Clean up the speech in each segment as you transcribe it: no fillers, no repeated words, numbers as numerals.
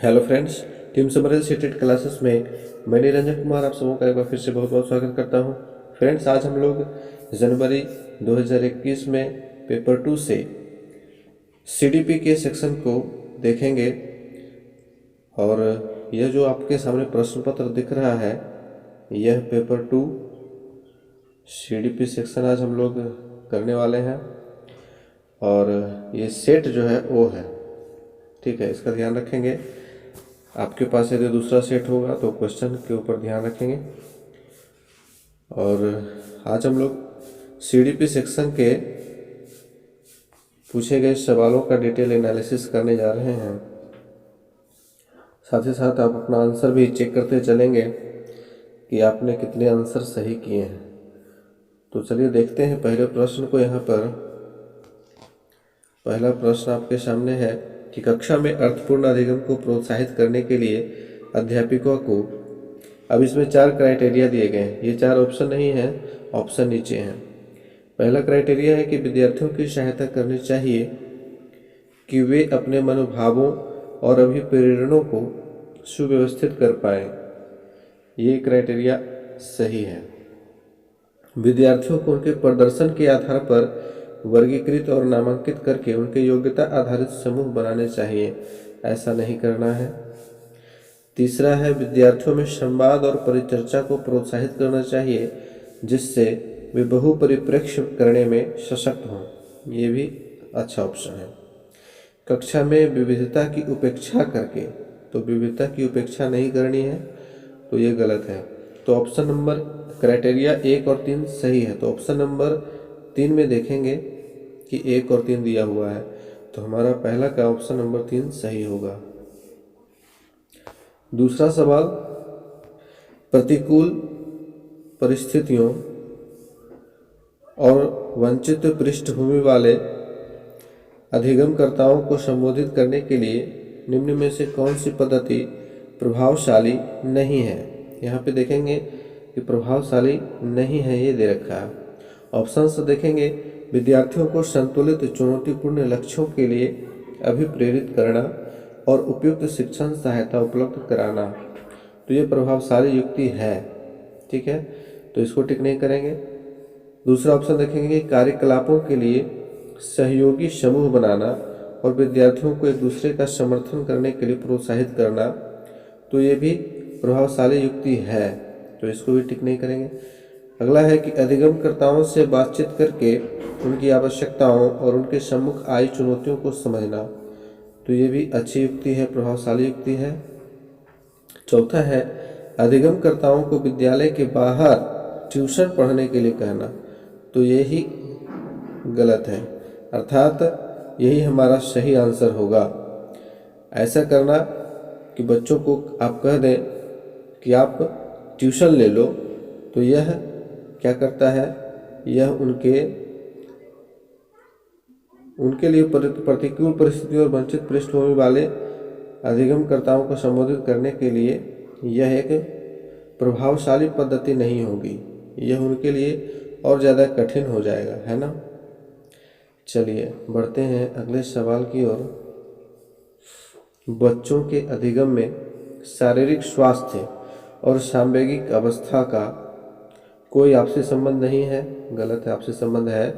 Hello friends, team समरल सीटेड classes में मैं निरंजन कुमार आप सबों का एक बार फिर से बहुत बहुत स्वागत करता हूं। फ्रेंड्स, आज हम लोग जनवरी 2021 में पेपर 2 से सीडीपी के सेक्शन को देखेंगे। और यह जो आपके सामने प्रश्न पत्र दिख रहा है, यह पेपर 2 सीडीपी सेक्शन आज हम लोग करने वाले हैं। और ये सेट जो है वो है, ठीक है, इसका ध्यान रखेंगे। आपके पास यदि दूसरा सेट होगा तो क्वेश्चन के ऊपर ध्यान रखेंगे। और आज हम लोग सीडीपी सेक्शन के पूछे गए सवालों का डिटेल एनालिसिस करने जा रहे हैं। साथ ही साथ आप अपना आंसर भी चेक करते चलेंगे कि आपने कितने आंसर सही किए हैं। तो चलिए देखते हैं पहले प्रश्न को। यहाँ पर पहला प्रश्न आपके सामने है कि कक्षा में अर्थपूर्ण अधिगम को प्रोत्साहित करने के लिए अध्यापकों को, अब इसमें 4 क्राइटेरिया दिए गए हैं। ये 4 ऑप्शन नहीं है, ऑप्शन नीचे हैं। पहला क्राइटेरिया है कि विद्यार्थियों की सहायता करनी चाहिए कि वे अपने मनोभावों और अभिप्रेरणों को सुव्यवस्थित कर पाएं। ये क्राइटेरिया सही है। विद्यार्थियों को उनके प्रदर्शन के आधार पर वर्गीकृत और नामांकित करके उनके योग्यता आधारित समूह बनाने चाहिए, ऐसा नहीं करना है। तीसरा है, विद्यार्थियों में संवाद और परिचर्चा को प्रोत्साहित करना चाहिए जिससे वे बहुपरिप्रेक्ष्य करने में सशक्त हों। ये भी अच्छा ऑप्शन है। कक्षा में विविधता की उपेक्षा करके, तो विविधता की उपेक्षा नहीं करनी है, तो ये गलत है। तो ऑप्शन नंबर क्राइटेरिया 1 और 3 सही है। तो ऑप्शन नंबर 3 में देखेंगे कि 1 और 3 दिया हुआ है, तो हमारा पहला का ऑप्शन नंबर 3 सही होगा। दूसरा सवाल, प्रतिकूल परिस्थितियों और वंचित पृष्ठभूमि वाले अधिगमकर्ताओं को संबोधित करने के लिए निम्न में से कौन सी पद्धति प्रभावशाली नहीं है। यहाँ पे देखेंगे कि प्रभावशाली नहीं है, ये दे रखा है। ऑप्शन से देखेंगे, विद्यार्थियों को संतुलित चुनौतीपूर्ण लक्ष्यों के लिए अभिप्रेरित करना और उपयुक्त शिक्षण सहायता उपलब्ध कराना, तो ये प्रभावशाली युक्ति है, ठीक है, तो इसको टिक नहीं करेंगे। दूसरा ऑप्शन देखेंगे कि कार्यकलापों के लिए सहयोगी समूह बनाना और विद्यार्थियों को एक दूसरे का समर्थन करने के लिए प्रोत्साहित करना, तो ये भी प्रभावशाली युक्ति है, तो इसको भी टिक नहीं करेंगे। अगला है कि अधिगमकर्ताओं से बातचीत करके उनकी आवश्यकताओं और उनके सम्मुख आई चुनौतियों को समझना, तो ये भी अच्छी युक्ति है, प्रभावशाली युक्ति है। चौथा है, अधिगमकर्ताओं को विद्यालय के बाहर ट्यूशन पढ़ने के लिए कहना, तो ये ही गलत है, अर्थात यही हमारा सही आंसर होगा। ऐसा करना कि बच्चों को आप कह दें कि आप ट्यूशन ले लो, तो यह क्या करता है, यह उनके लिए प्रतिकूल परिस्थितियों और वंचित पृष्ठभूमि वाले अधिगमकर्ताओं को संबोधित करने के लिए यह एक प्रभावशाली पद्धति नहीं होगी, यह उनके लिए और ज़्यादा कठिन हो जाएगा, है ना। चलिए बढ़ते हैं अगले सवाल की ओर। बच्चों के अधिगम में शारीरिक स्वास्थ्य और सांवेगिक अवस्था का कोई आपसी संबंध नहीं है, गलत है। आपसी संबंध है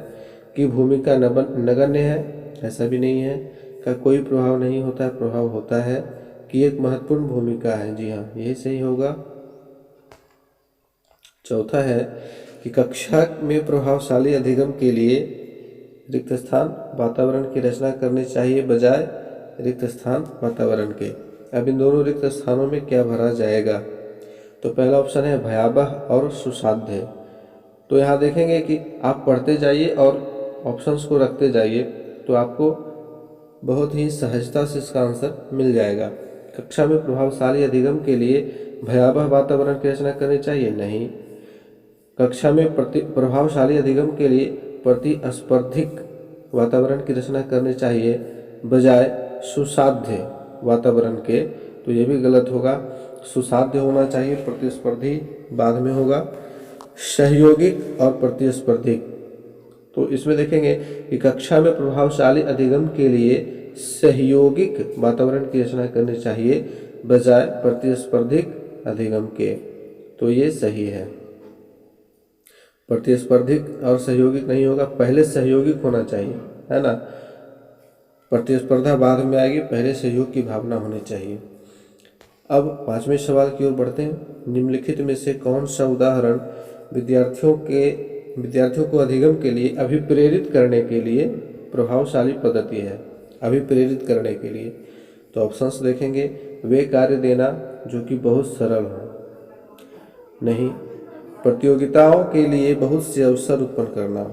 कि भूमिका नगण्य है, ऐसा भी नहीं है। का कोई प्रभाव नहीं होता है, प्रभाव होता है कि एक महत्वपूर्ण भूमिका है, जी हाँ, यही सही होगा। चौथा है कि कक्षा में प्रभावशाली अधिगम के लिए रिक्त स्थान वातावरण की रचना करनी चाहिए बजाय रिक्त स्थान वातावरण के। अब इन दोनों रिक्त स्थानों में क्या भरा जाएगा, तो पहला ऑप्शन है भयावह और सुसाध्य। तो यहाँ देखेंगे कि आप पढ़ते जाइए और ऑप्शंस को रखते जाइए, तो आपको बहुत ही सहजता से इसका आंसर मिल जाएगा। कक्षा में प्रभावशाली अधिगम के लिए भयावह वातावरण की रचना करनी चाहिए, नहीं। कक्षा में प्रभावशाली अधिगम के लिए प्रतिस्पर्धिक वातावरण की रचना करनी चाहिए बजाय सुसाध्य वातावरण के, तो ये भी गलत होगा। सुसाध्य होना चाहिए, प्रतिस्पर्धी बाद में होगा। सहयोगिक और प्रतिस्पर्धी, तो इसमें देखेंगे कि कक्षा में प्रभावशाली अधिगम के लिए सहयोगिक वातावरण की रचना करनी चाहिए बजाय प्रतिस्पर्धिक अधिगम के। तो ये सही है। प्रतिस्पर्धिक और सहयोगिक नहीं होगा, पहले सहयोगिक होना चाहिए, है ना। प्रतिस्पर्धा बाद में आएगी, पहले सहयोग की भावना होनी चाहिए। अब 5वें सवाल की ओर बढ़ते हैं। निम्नलिखित में से कौन सा उदाहरण विद्यार्थियों को अधिगम के लिए अभिप्रेरित करने के लिए प्रभावशाली पद्धति है? अभिप्रेरित करने के लिए तो ऑप्शंस देखेंगे। वे कार्य देना जो कि बहुत सरल हो, नहीं। प्रतियोगिताओं के लिए बहुत से अवसर उत्पन्न करना,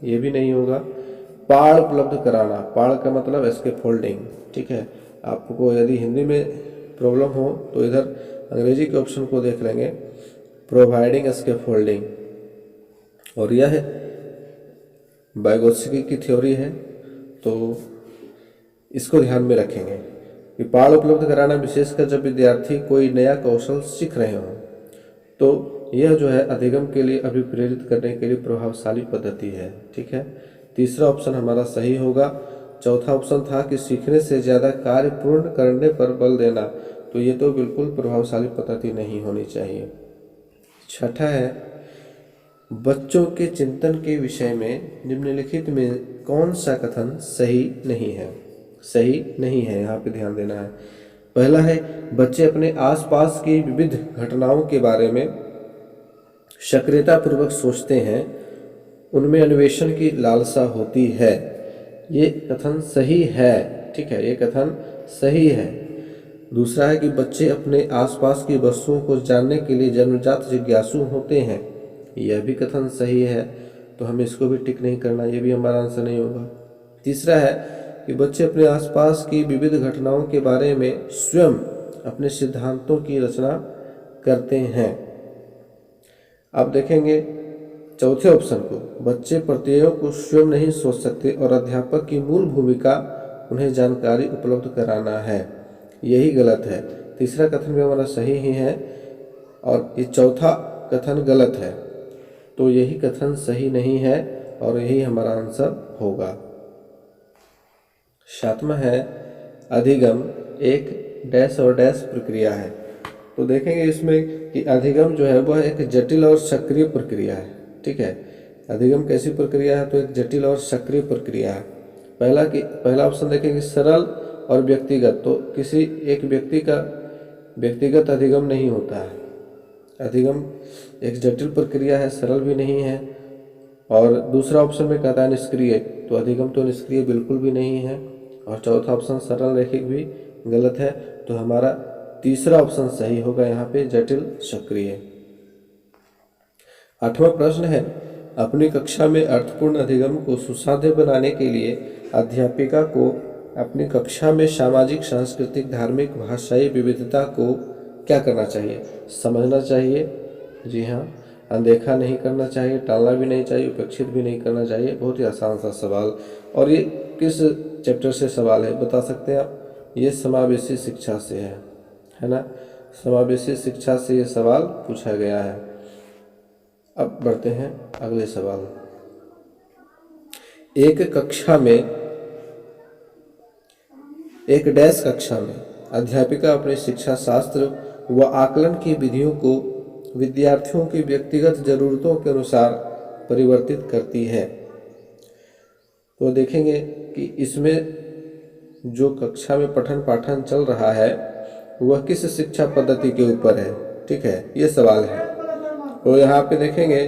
ये भी नहीं होगा। पाड़ उपलब्ध कराना, पाड़ का मतलब स्कैफोल्डिंग, ठीक है। आपको यदि हिंदी में प्रॉब्लम हो तो इधर अंग्रेजी के ऑप्शन को देख लेंगे, प्रोवाइडिंग स्कैफोल्डिंग। और यह वाइगोत्स्की की थ्योरी है, तो इसको ध्यान में रखेंगे कि पाड़ उपलब्ध कराना विशेषकर जब विद्यार्थी कोई नया कौशल सीख रहे हों, तो यह जो है अधिगम के लिए अभिप्रेरित करने के लिए प्रभावशाली पद्धति है, ठीक है। तीसरा ऑप्शन हमारा सही होगा। चौथा ऑप्शन था कि सीखने से ज़्यादा कार्य पूर्ण करने पर बल देना, तो ये तो बिल्कुल प्रभावशाली पद्धति नहीं होनी चाहिए। छठा है, बच्चों के चिंतन के विषय में निम्नलिखित में कौन सा कथन सही नहीं है? सही नहीं है, यहाँ पे ध्यान देना है। पहला है, बच्चे अपने आसपास की विविध घटनाओं के बारे में सक्रियतापूर्वक सोचते हैं, उनमें अन्वेषण की लालसा होती है। ये कथन सही है, ठीक है, ये कथन सही है। दूसरा है कि बच्चे अपने आसपास की वस्तुओं को जानने के लिए जन्मजात जिज्ञासु होते हैं। यह भी कथन सही है, तो हमें इसको भी टिक नहीं करना, ये भी हमारा आंसर नहीं होगा। तीसरा है कि बच्चे अपने आसपास की विविध घटनाओं के बारे में स्वयं अपने सिद्धांतों की रचना करते हैं। अब देखेंगे चौथे ऑप्शन को, बच्चे प्रत्ययों को स्वयं नहीं सोच सकते और अध्यापक की मूल भूमिका उन्हें जानकारी उपलब्ध कराना है। यही गलत है। तीसरा कथन भी हमारा सही ही है और ये चौथा कथन गलत है, तो यही कथन सही नहीं है और यही हमारा आंसर होगा। सातवां है, अधिगम एक डैश और डैश प्रक्रिया है। तो देखेंगे इसमें कि अधिगम जो है वह एक जटिल और सक्रिय प्रक्रिया है, ठीक है। अधिगम कैसी प्रक्रिया है? तो एक जटिल और सक्रिय प्रक्रिया है। पहला ऑप्शन देखेंगे सरल और व्यक्तिगत, तो किसी एक व्यक्ति का व्यक्तिगत अधिगम नहीं होता है। अधिगम एक जटिल प्रक्रिया है, सरल भी नहीं है। और दूसरा ऑप्शन में कहता है निष्क्रिय, तो अधिगम तो निष्क्रिय बिल्कुल भी नहीं है। और चौथा ऑप्शन सरल रैखिक भी गलत है, तो हमारा तीसरा ऑप्शन सही होगा यहाँ पे, जटिल सक्रिय। आठवां प्रश्न है, अपनी कक्षा में अर्थपूर्ण अधिगम को सुसाध्य बनाने के लिए अध्यापिका को अपनी कक्षा में सामाजिक, सांस्कृतिक, धार्मिक, भाषाई विविधता को क्या करना चाहिए? समझना चाहिए, जी हाँ। अनदेखा नहीं करना चाहिए, टालना भी नहीं चाहिए, उपेक्षित भी नहीं करना चाहिए। बहुत ही आसान सा सवाल। और ये किस चैप्टर से सवाल है बता सकते हैं आप? ये समावेशी शिक्षा से है ना। समावेशी शिक्षा से ये सवाल पूछा गया है। अब बढ़ते हैं अगले सवाल। एक डैश कक्षा में अध्यापिका अपने शिक्षा शास्त्र व आकलन की विधियों को विद्यार्थियों की व्यक्तिगत जरूरतों के अनुसार परिवर्तित करती है। तो देखेंगे कि इसमें जो कक्षा में पठन पाठन चल रहा है वह किस शिक्षा पद्धति के ऊपर है, ठीक है, ये सवाल है। तो यहाँ पे देखेंगे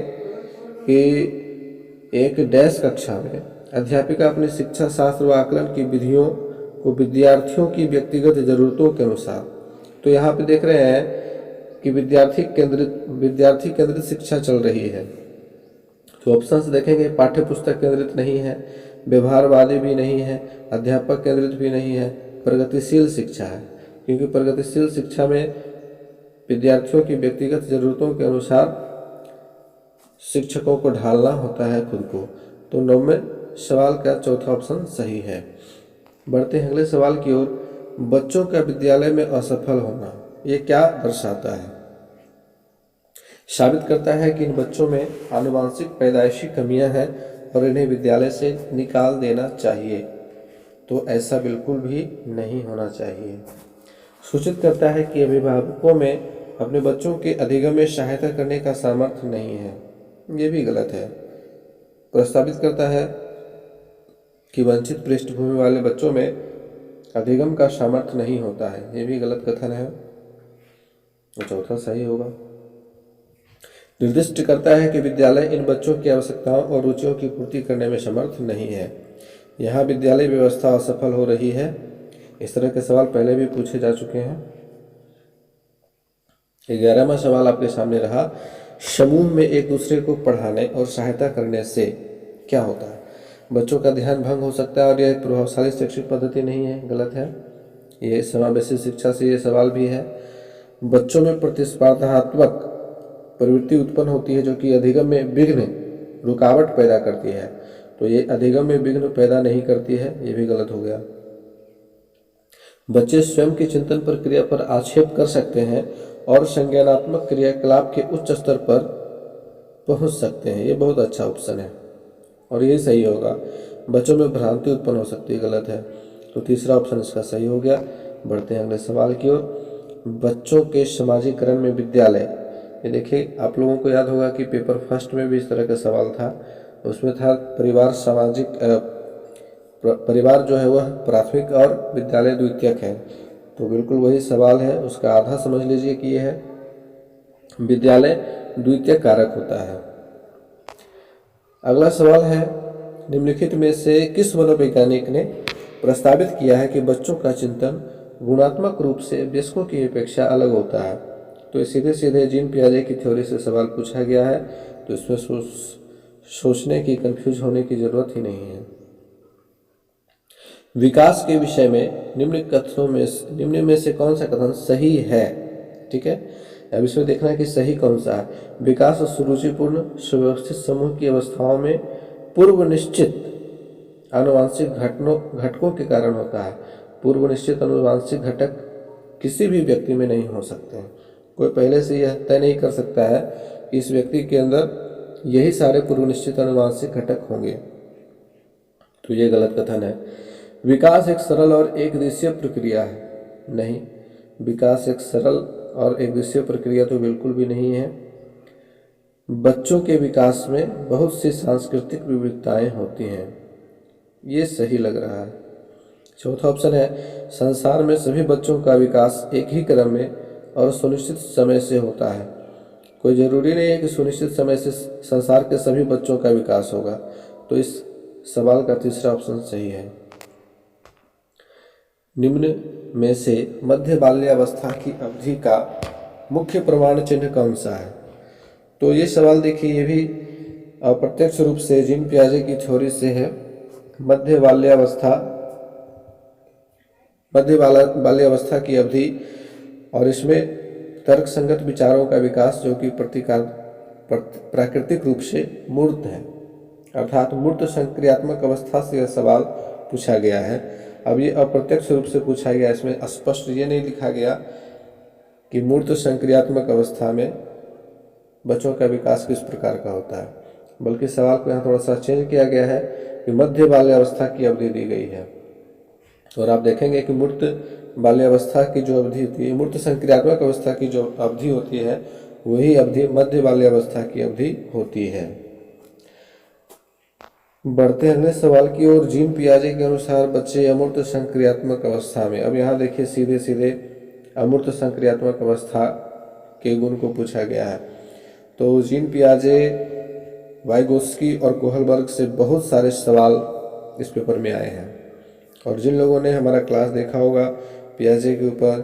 कि एक डैश कक्षा में अध्यापिका अपनी शिक्षा शास्त्र व आकलन की विधियों को विद्यार्थियों की व्यक्तिगत जरूरतों के अनुसार, तो यहाँ पे देख रहे हैं कि विद्यार्थी केंद्रित शिक्षा चल रही है। तो ऑप्शंस देखेंगे, पाठ्य पुस्तक केंद्रित नहीं है, व्यवहारवादी भी नहीं है, अध्यापक केंद्रित भी नहीं है, प्रगतिशील शिक्षा है। क्योंकि प्रगतिशील शिक्षा में विद्यार्थियों की व्यक्तिगत जरूरतों के अनुसार शिक्षकों को ढालना होता है खुद को। तो 9वें सवाल का चौथा ऑप्शन सही है। बढ़ते हैं अगले सवाल की ओर। बच्चों का विद्यालय में असफल होना, ये क्या दर्शाता है? साबित करता है कि इन बच्चों में आनुवांशिक पैदाइशी कमियां हैं और इन्हें विद्यालय से निकाल देना चाहिए। तो ऐसा बिल्कुल भी नहीं होना चाहिए। सूचित करता है कि अभिभावकों में अपने बच्चों के अधिगम में सहायता करने का सामर्थ्य नहीं है, ये भी गलत है। प्रस्तावित करता है कि वंचित पृष्ठभूमि वाले बच्चों में अधिगम का सामर्थ्य नहीं होता है, ये भी गलत कथन है। चौथा सही होगा। निर्दिष्ट करता है कि विद्यालय इन बच्चों की आवश्यकताओं और रुचियों की पूर्ति करने में समर्थ नहीं है। यहाँ विद्यालय व्यवस्था असफल हो रही है। इस तरह के सवाल पहले भी पूछे जा चुके हैं। 11वां सवाल आपके सामने रहा, समूह में एक दूसरे को पढ़ाने और सहायता करने से क्या होता है? बच्चों का ध्यान भंग हो सकता है और यह एक प्रभावशाली शैक्षिक पद्धति नहीं है, गलत है। ये समावेशी शिक्षा से ये सवाल भी है। बच्चों में प्रतिस्पर्धात्मक प्रवृत्ति उत्पन्न होती है जो कि अधिगम में विघ्न रुकावट पैदा करती है, तो ये अधिगम में विघ्न पैदा नहीं करती है, ये भी गलत हो गया। बच्चे स्वयं की चिंतन प्रक्रिया पर आक्षेप कर सकते हैं और संज्ञानात्मक क्रियाकलाप के उच्च स्तर पर पहुंच सकते हैं, ये बहुत अच्छा ऑप्शन है और ये सही होगा। बच्चों में भ्रांति उत्पन्न हो सकती है, गलत है, तो तीसरा ऑप्शन इसका सही हो गया। बढ़ते हैं अगले सवाल की ओर। बच्चों के समाजीकरण में विद्यालय, ये देखिए आप लोगों को याद होगा कि पेपर फर्स्ट में भी इस तरह का सवाल था, उसमें था परिवार जो है वह प्राथमिक और विद्यालय द्वितीयक है, तो बिल्कुल वही सवाल है। उसका आधा समझ लीजिए कि यह है विद्यालय द्वितीयक कारक होता है। अगला सवाल है, निम्नलिखित में से किस मनोवैज्ञानिक ने प्रस्तावित किया है कि बच्चों का चिंतन गुणात्मक रूप से वयस्कों की अपेक्षा अलग होता है? तो सीधे सीधे जीन पियाजे की थ्योरी से सवाल पूछा गया है, तो इसमें सोचने की, कंफ्यूज होने की जरूरत ही नहीं है। विकास के विषय में निम्न में से कौन सा कथन सही है? ठीक है, अब इसमें देखना है कि सही कौन सा है। विकास सुरुचिपूर्ण सुव्यवस्थित समूह की अवस्थाओं में पूर्व निश्चित आनुवांशिक घटकों के कारण होता है। पूर्व निश्चित आनुवांशिक घटक किसी भी व्यक्ति में नहीं हो सकते हैं। कोई पहले से यह तय नहीं कर सकता है कि इस व्यक्ति के अंदर यही सारे पूर्व निश्चित आनुवांशिक घटक होंगे, तो ये गलत कथन है। विकास एक सरल और एक दिवसीय प्रक्रिया है, नहीं, विकास एक सरल और एक दिवसीय प्रक्रिया तो बिल्कुल भी नहीं है। बच्चों के विकास में बहुत सी सांस्कृतिक विविधताएं होती हैं, ये सही लग रहा है। चौथा ऑप्शन है, संसार में सभी बच्चों का विकास एक ही क्रम में और सुनिश्चित समय से होता है। कोई जरूरी नहीं है कि सुनिश्चित समय से संसार के सभी बच्चों का विकास होगा, तो इस सवाल का तीसरा ऑप्शन सही है। निम्न में से मध्य बाल्यावस्था की अवधि का मुख्य प्रमाण चिन्ह कौन सा है? तो ये सवाल देखिए, ये भी अप्रत्यक्ष रूप से जीन पियाजे की थ्योरी से है। मध्य बाल्यावस्था की अवधि, और इसमें तर्क संगत विचारों का विकास जो कि प्राकृतिक रूप से मूर्त है, अर्थात मूर्त संक्रियात्मक अवस्था से यह सवाल पूछा गया है। अब ये अप्रत्यक्ष रूप से पूछा गया, इसमें स्पष्ट ये नहीं लिखा गया कि मूर्त संक्रियात्मक अवस्था में बच्चों का विकास किस प्रकार का होता है, बल्कि सवाल को यहाँ थोड़ा सा चेंज किया गया है कि मध्य बाल्यावस्था की अवधि दी गई है। और आप देखेंगे कि मूर्त बाल्यावस्था की जो अवधि होती है, मूर्त संक्रियात्मक अवस्था की जो अवधि होती है, वही अवधि मध्य बाल्यावस्था की अवधि होती है। बढ़ते अगले सवाल की ओर। जीन पियाजे के अनुसार बच्चे अमूर्त संक्रियात्मक अवस्था में, अब यहाँ देखिए सीधे सीधे अमूर्त संक्रियात्मक अवस्था के गुण को पूछा गया है। तो जीन पियाजे, वाइगोत्स्की और कोहलबर्ग से बहुत सारे सवाल इस पेपर में आए हैं, और जिन लोगों ने हमारा क्लास देखा होगा पियाजे के ऊपर,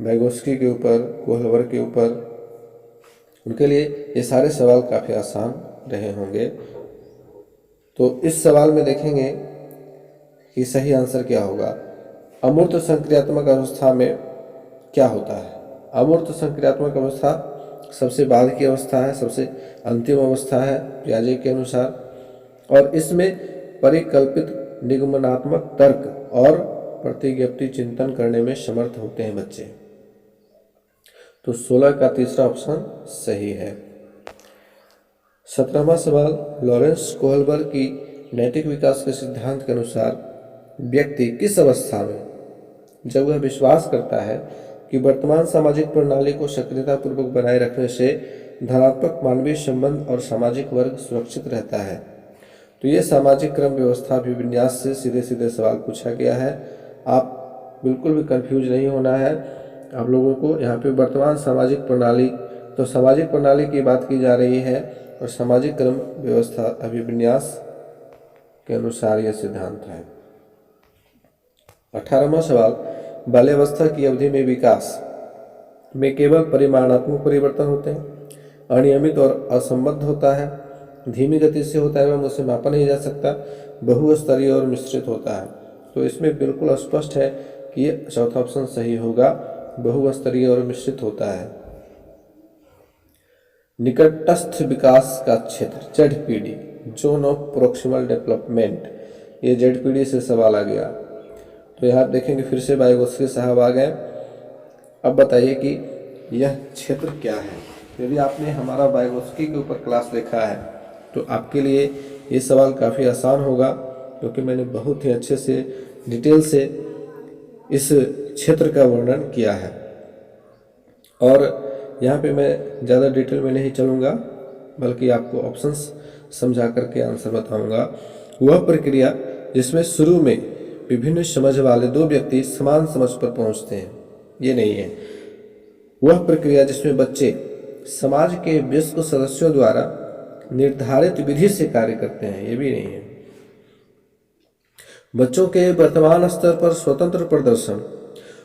वाइगोत्स्की के ऊपर, कोहलबर्ग के ऊपर, उनके लिए ये सारे सवाल काफ़ी आसान रहे होंगे। तो इस सवाल में देखेंगे कि सही आंसर क्या होगा। अमूर्त संक्रियात्मक अवस्था में क्या होता है? अमूर्त संक्रियात्मक अवस्था सबसे बाद की अवस्था है, सबसे अंतिम अवस्था है पियाजे के अनुसार, और इसमें परिकल्पित निगमनात्मक तर्क और प्रतिज्ञप्ति चिंतन करने में समर्थ होते हैं बच्चे। तो 16 का तीसरा ऑप्शन सही है। 17वां सवाल, लॉरेंस कोहलबर्ग की नैतिक विकास के सिद्धांत के अनुसार व्यक्ति किस अवस्था में, जब वह विश्वास करता है कि वर्तमान सामाजिक प्रणाली को सक्रियतापूर्वक बनाए रखने से धनात्मक मानवीय संबंध और सामाजिक वर्ग सुरक्षित रहता है। तो ये सामाजिक क्रम व्यवस्था अभिविन्यास से सीधे सीधे सवाल पूछा गया है। आप बिल्कुल भी कंफ्यूज नहीं होना है आप लोगों को। यहाँ पे वर्तमान सामाजिक प्रणाली, तो सामाजिक प्रणाली की बात की जा रही है और सामाजिक क्रम व्यवस्था अभिविन्यास के अनुसार यह सिद्धांत है। 18वां सवाल, बाल्यावस्था की अवधि में विकास में केवल परिमाणात्मक परिवर्तन होते हैं, अनियमित और असंबद्ध होता है, धीमी गति से होता है एवं उसे मापा नहीं जा सकता, बहुस्तरीय और मिश्रित होता है। तो इसमें बिल्कुल स्पष्ट है कि ये चौथा ऑप्शन सही होगा, बहुस्तरीय और मिश्रित होता है। निकटस्थ विकास का क्षेत्र ZPD, zone of proximal development, ये ZPD से सवाल आ गया। तो यहाँ देखेंगे फिर से वाइगोत्स्की साहब आ गए। अब बताइए कि यह क्षेत्र क्या है। यदि आपने हमारा वाइगोत्स्की के ऊपर क्लास देखा है तो आपके लिए ये सवाल काफ़ी आसान होगा, क्योंकि मैंने बहुत ही अच्छे से डिटेल से इस क्षेत्र का वर्णन किया है। और यहाँ पे मैं ज़्यादा डिटेल में नहीं चलूँगा, बल्कि आपको ऑप्शंस समझा करके आंसर बताऊँगा। वह प्रक्रिया जिसमें शुरू में विभिन्न समझ वाले दो व्यक्ति समान समझ पर पहुँचते हैं, ये नहीं है। वह प्रक्रिया जिसमें बच्चे समाज के वयस्क सदस्यों द्वारा निर्धारित विधि से कार्य करते हैं, ये भी नहीं है। बच्चों के वर्तमान स्तर पर स्वतंत्र प्रदर्शन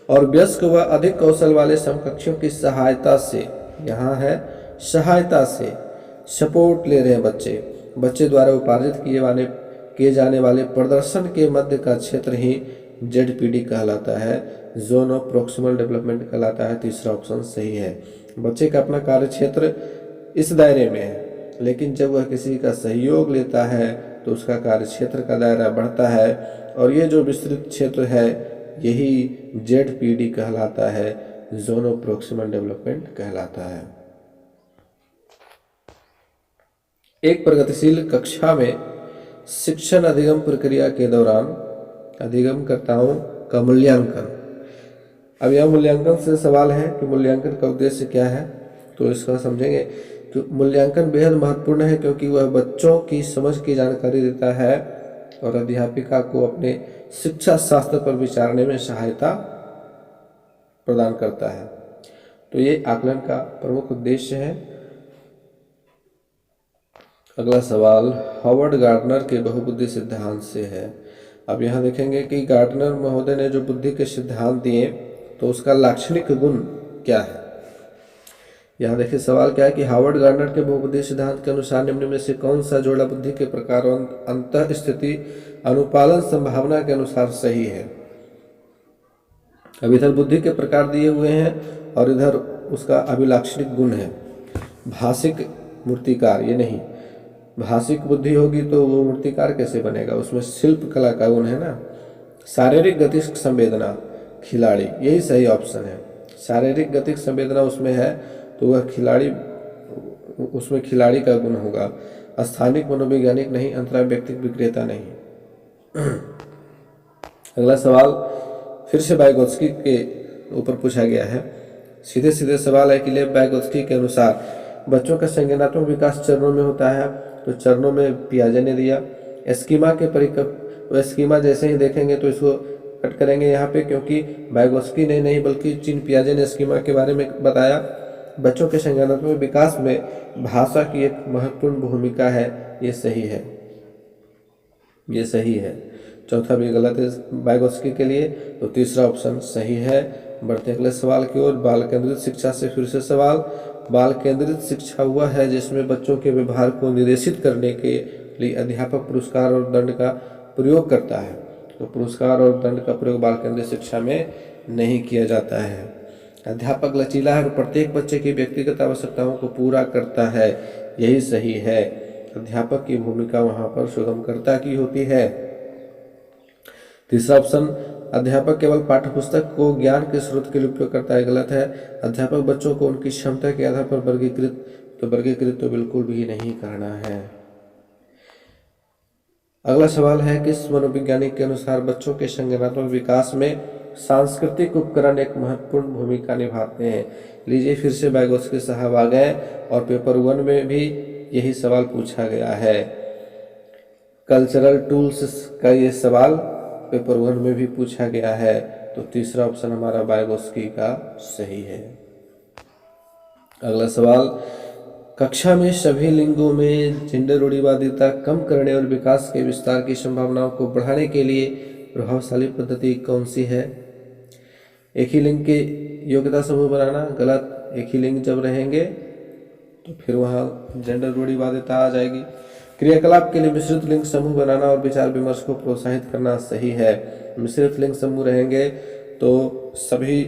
और वयस्क व अधिक कौशल वाले समकक्षों की सहायता से, यहाँ है सहायता से, सपोर्ट ले रहे हैं बच्चे द्वारा उपार्जित किए जाने वाले प्रदर्शन के मध्य का क्षेत्र ही ZPD कहलाता है, जोन ऑफ प्रोक्सिमल डेवलपमेंट कहलाता है। तीसरा ऑप्शन सही है। बच्चे का अपना कार्य क्षेत्र इस दायरे में है, लेकिन जब वह किसी का सहयोग लेता है तो उसका कार्य क्षेत्र का दायरा बढ़ता है, और ये जो विस्तृत क्षेत्र है यही ZPD कहलाता है, जोन ऑफ प्रोक्सिमल डेवलपमेंट कहलाता है। एक प्रगतिशील कक्षा में शिक्षण अधिगम प्रक्रिया के दौरान अधिगमकर्ताओं का मूल्यांकन। अब यह मूल्यांकन से सवाल है कि मूल्यांकन का उद्देश्य क्या है, तो इसका समझेंगे। तो मूल्यांकन बेहद महत्वपूर्ण है, क्योंकि वह बच्चों की समझ की जानकारी देता है और अध्यापिका को अपने शिक्षा शास्त्र पर विचारने में सहायता प्रदान करता है। तो ये आकलन का प्रमुख उद्देश्य है। अगला सवाल हार्वर्ड गार्डनर के बहुबुद्धि सिद्धांत से है। अब यहाँ देखेंगे कि गार्डनर महोदय ने जो बुद्धि के सिद्धांत दिए, तो उसका लाक्षणिक गुण क्या है। यहाँ देखिए सवाल क्या है कि हार्वर्ड गार्डनर के बहुबुद्धि सिद्धांत के अनुसार निम्न में से कौन सा जोड़ा बुद्धि के प्रकारों अंतः स्थिति अनुपालन संभावना के अनुसार सही है। अब इधर बुद्धि के प्रकार दिए हुए हैं और इधर उसका अभिलाक्षणिक गुण है। भाषिक मूर्तिकार, ये नहीं, भाषिक बुद्धि होगी तो वो मूर्तिकार कैसे बनेगा, उसमें शिल्प कला का गुण है ना। शारीरिक गतिक संवेदना, खिलाड़ी, यही सही ऑप्शन है। शारीरिक गतिक संवेदना उसमें है तो वह खिलाड़ी, उसमें खिलाड़ी का गुण होगा। स्थानिक मनोवैज्ञानिक नहीं, अंतराल व्यक्तिक विक्रेता नहीं। अगला सवाल फिर से वाइगोत्स्की के ऊपर पूछा गया है। सीधे सीधे सवाल है कि लेव वाइगोत्स्की के अनुसार बच्चों का संज्ञानात्मक विकास चरणों में होता है, तो चरणों में पियाजे ने दिया। एस्कीमा के परिकल्प, एस्कीमा जैसे ही देखेंगे तो इसको कट करेंगे यहाँ पे, क्योंकि वाइगोत्स्की ने नहीं बल्कि जीन पियाजे ने एस्कीमा के बारे में बताया। बच्चों के संज्ञानात्मक विकास में भाषा की एक महत्वपूर्ण भूमिका है, ये सही है, ये सही है। चौथा भी गलत है वाइगोत्स्की के लिए, तो तीसरा ऑप्शन सही है। बढ़ते अगले सवाल की ओर। बाल केंद्रित शिक्षा से फिर से सवाल। बाल केंद्रित शिक्षा हुआ है जिसमें बच्चों के व्यवहार को निर्देशित करने के लिए अध्यापक पुरस्कार और दंड का प्रयोग करता है। तो पुरस्कार और दंड का प्रयोग बाल केंद्रित शिक्षा में नहीं किया जाता है। अध्यापक लचीला है और प्रत्येक बच्चे की व्यक्तिगत आवश्यकताओं को पूरा करता है, यही सही है। अध्यापक की भूमिका वहाँ पर सुगमकर्ता की होती है। तीसरा ऑप्शन, अध्यापक केवल पाठ्यपुस्तक को ज्ञान के स्रोत के लिए उपयोग करता है, गलत है। अध्यापक बच्चों को उनकी क्षमता के आधार पर वर्गीकृत तो बिल्कुल भी नहीं करना है। अगला सवाल है, किस मनोवैज्ञानिक के अनुसार बच्चों के संज्ञानात्मक विकास में सांस्कृतिक उपकरण एक महत्वपूर्ण भूमिका निभाते हैं? लीजिए फिर से वाइगोत्स्की साहब आ गए और पेपर 1 में भी यही सवाल पूछा गया है। कल्चरल टूल्स का ये सवाल पेपर 1 में भी पूछा गया है, तो तीसरा ऑप्शन हमारा वाइगोत्स्की का सही है। अगला सवाल, कक्षा में सभी लिंगों में जेंडर रूढ़िवादिता कम करने और विकास के विस्तार की संभावनाओं को बढ़ाने के लिए प्रभावशाली पद्धति कौन सी है? एक ही लिंग के योग्यता समूह बनाना गलत। एक ही लिंग जब रहेंगे तो फिर वहाँ जेंडर रूढ़िवादिता आ जाएगी। क्रियाकलाप के लिए मिश्रित लिंग समूह बनाना और विचार विमर्श को प्रोत्साहित करना सही है। मिश्रित लिंग समूह रहेंगे तो सभी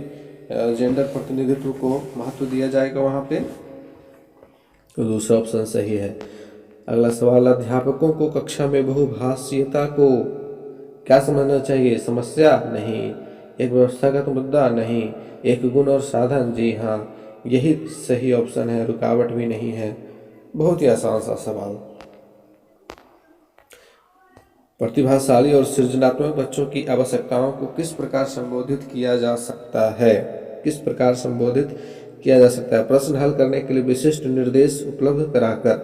जेंडर प्रतिनिधित्व को महत्व दिया जाएगा वहाँ पे, तो दूसरा ऑप्शन सही है। अगला सवाल, अध्यापकों को कक्षा में बहुभाषीयता को क्या समझना चाहिए? समस्या? नहीं। एक व्यवस्थागत मुद्दा? नहीं। एक गुण और साधन? जी हाँ, यही सही ऑप्शन है, रुकावट भी नहीं है। बहुत ही आसान सा सवाल। प्रतिभाशाली और सृजनात्मक बच्चों की आवश्यकताओं को किस प्रकार संबोधित किया जा सकता है? किस प्रकार संबोधित किया जा सकता है? प्रश्न हल करने के लिए विशिष्ट निर्देश उपलब्ध कराकर?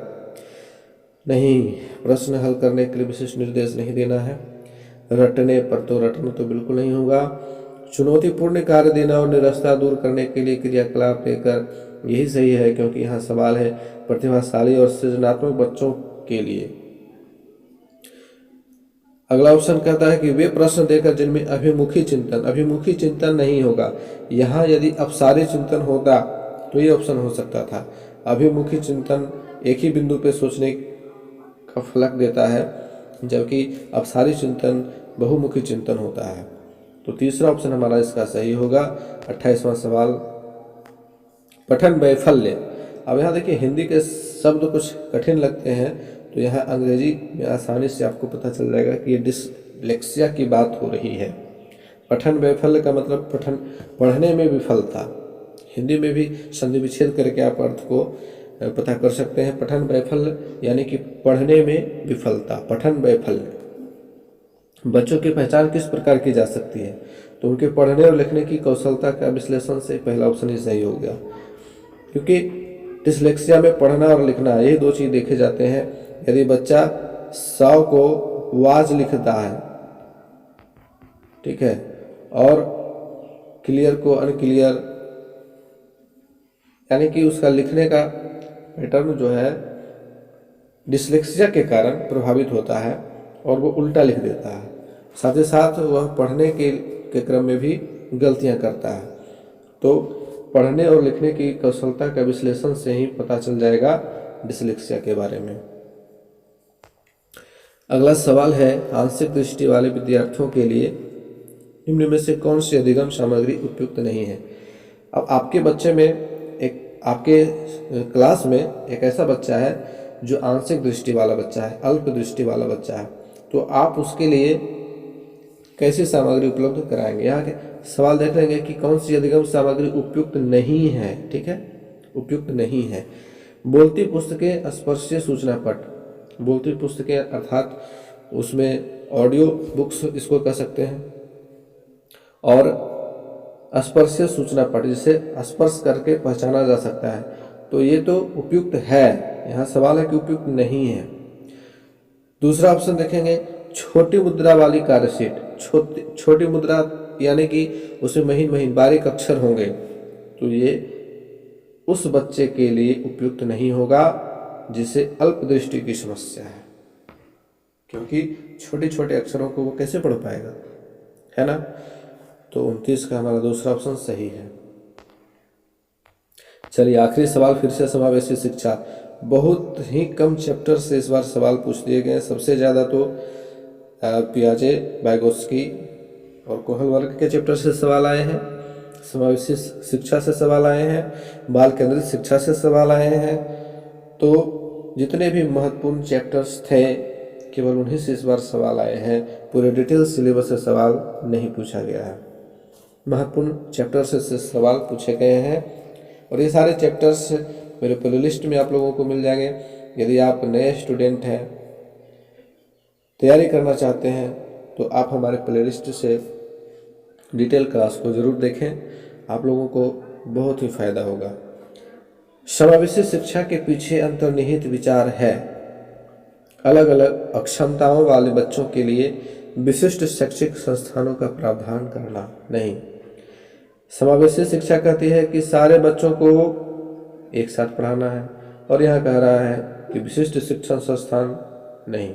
नहीं, प्रश्न हल करने के लिए विशिष्ट निर्देश नहीं देना है। रटने पर तो रटना तो बिल्कुल नहीं होगा। चुनौतीपूर्ण कार्य देना और निरस्ता दूर करने के लिए क्रियाकलाप देकर, यही सही है क्योंकि यहाँ सवाल है प्रतिभाशाली और सृजनात्मक बच्चों के लिए। अगला ऑप्शन कहता है कि वे प्रश्न देकर जिनमें अभिमुखी चिंतन नहीं होगा। यहाँ यदि अपसारी चिंतन होता तो ये ऑप्शन हो सकता था। अभिमुखी चिंतन एक ही बिंदु पे सोचने का फलक देता है, जबकि अपसारी चिंतन बहुमुखी चिंतन होता है। तो तीसरा ऑप्शन हमारा इसका सही होगा। 28वां सवाल, पठन वैफल्य। अब यहाँ देखिए हिंदी के शब्द कुछ कठिन लगते हैं, तो यहाँ अंग्रेजी में आसानी से आपको पता चल जाएगा कि ये डिसलेक्सिया की बात हो रही है। पठन वैफल्य का मतलब पढ़ने में विफलता। हिंदी में भी संधि विच्छेद करके आप अर्थ को पता कर सकते हैं। पठन वैफल्य यानी कि पढ़ने में विफलता। पठन वैफल्य। बच्चों की पहचान किस प्रकार की जा सकती है? तो उनके पढ़ने और लिखने की कौशलता का विश्लेषण से पहला ऑप्शन ही सही हो गया, क्योंकि डिसलेक्सिया में पढ़ना और लिखना ये दो चीज़ देखे जाते हैं। यदि बच्चा 100 को वाज लिखता है, ठीक है, और क्लियर को अनक्लियर, यानी कि उसका लिखने का पैटर्न जो है डिसलेक्सिया के कारण प्रभावित होता है और वो उल्टा लिख देता है। साथ ही साथ वह पढ़ने के क्रम में भी गलतियां करता है। तो पढ़ने और लिखने की कौशलता का विश्लेषण से ही पता चल जाएगा डिसलेक्सिया के बारे में। अगला सवाल है, आंशिक दृष्टि वाले विद्यार्थियों के लिए निम्न में से कौन सी अधिगम सामग्री उपयुक्त नहीं है? अब आपके बच्चे में आपके क्लास में एक ऐसा बच्चा है जो आंशिक दृष्टि वाला बच्चा है, अल्प दृष्टि वाला बच्चा है, तो आप उसके लिए कैसी सामग्री उपलब्ध कराएंगे? यहाँ के सवाल देख लेंगे कि कौन सी अधिगम सामग्री उपयुक्त नहीं है। ठीक है, उपयुक्त नहीं है। बोलती पुस्तकें, स्पर्शीय सूचना पट। बोलती पुस्तकें अर्थात उसमें ऑडियो बुक्स इसको कह सकते हैं, और स्पर्शीय सूचना पट जिसे स्पर्श करके पहचाना जा सकता है, तो ये तो उपयुक्त है। यहाँ सवाल है कि उपयुक्त नहीं है। दूसरा ऑप्शन देखेंगे, छोटी मुद्रा वाली कार्यशीट। छोटी मुद्रा यानी कि उसमें महीन महीन बारीक अक्षर होंगे, तो ये उस बच्चे के लिए उपयुक्त नहीं होगा जिसे अल्प दृष्टि की समस्या है, क्योंकि छोटे छोटे अक्षरों को वो कैसे पढ़ पाएगा, है ना। तो 29 का हमारा दूसरा ऑप्शन सही है। चलिए आखिरी सवाल फिर से समावेशी शिक्षा। बहुत ही कम चैप्टर से इस बार सवाल पूछ दिए गए। सबसे ज़्यादा तो पियाजे, वाइगोत्स्की और कोहलबर्ग के चैप्टर से सवाल आए हैं, समावेशी शिक्षा से सवाल आए हैं, बाल केंद्रित शिक्षा से सवाल आए हैं। तो जितने भी महत्वपूर्ण चैप्टर्स थे केवल उन्हीं से इस बार सवाल आए हैं। पूरे डिटेल सिलेबस से सवाल नहीं पूछा गया है, महत्वपूर्ण चैप्टर से सवाल पूछे गए हैं। और ये सारे चैप्टर्स मेरे प्ले लिस्ट में आप लोगों को मिल जाएंगे। यदि आप नए स्टूडेंट हैं तैयारी करना चाहते हैं तो आप हमारे प्लेलिस्ट से डिटेल क्लास को ज़रूर देखें, आप लोगों को बहुत ही फायदा होगा। समावेशी शिक्षा के पीछे अंतर्निहित विचार है अलग अलग अक्षमताओं वाले बच्चों के लिए विशिष्ट शैक्षिक संस्थानों का प्रावधान करना नहीं। समावेशी शिक्षा कहती है कि सारे बच्चों को एक साथ पढ़ाना है, और यह कह रहा है कि विशिष्ट शिक्षण संस्थान नहीं।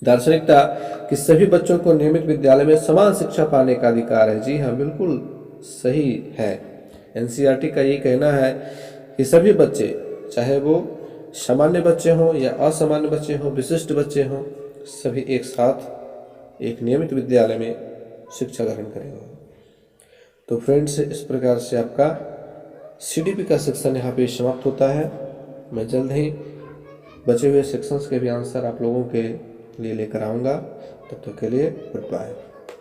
दार्शनिकता कि सभी बच्चों को नियमित विद्यालय में समान शिक्षा पाने का अधिकार है। जी हाँ, बिल्कुल सही है। एनसीईआरटी का ये कहना है कि सभी बच्चे, चाहे वो सामान्य बच्चे हों या असामान्य बच्चे हों, विशिष्ट बच्चे हों, सभी एक साथ एक नियमित विद्यालय में शिक्षा ग्रहण करेंगे। तो फ्रेंड्स, इस प्रकार से आपका सीडीपी का सेक्शन यहाँ पे समाप्त होता है। मैं जल्द ही बचे हुए सेक्शंस के भी आंसर आप लोगों के लिए लेकर आऊँगा। तब तक के लिए गुड बाय।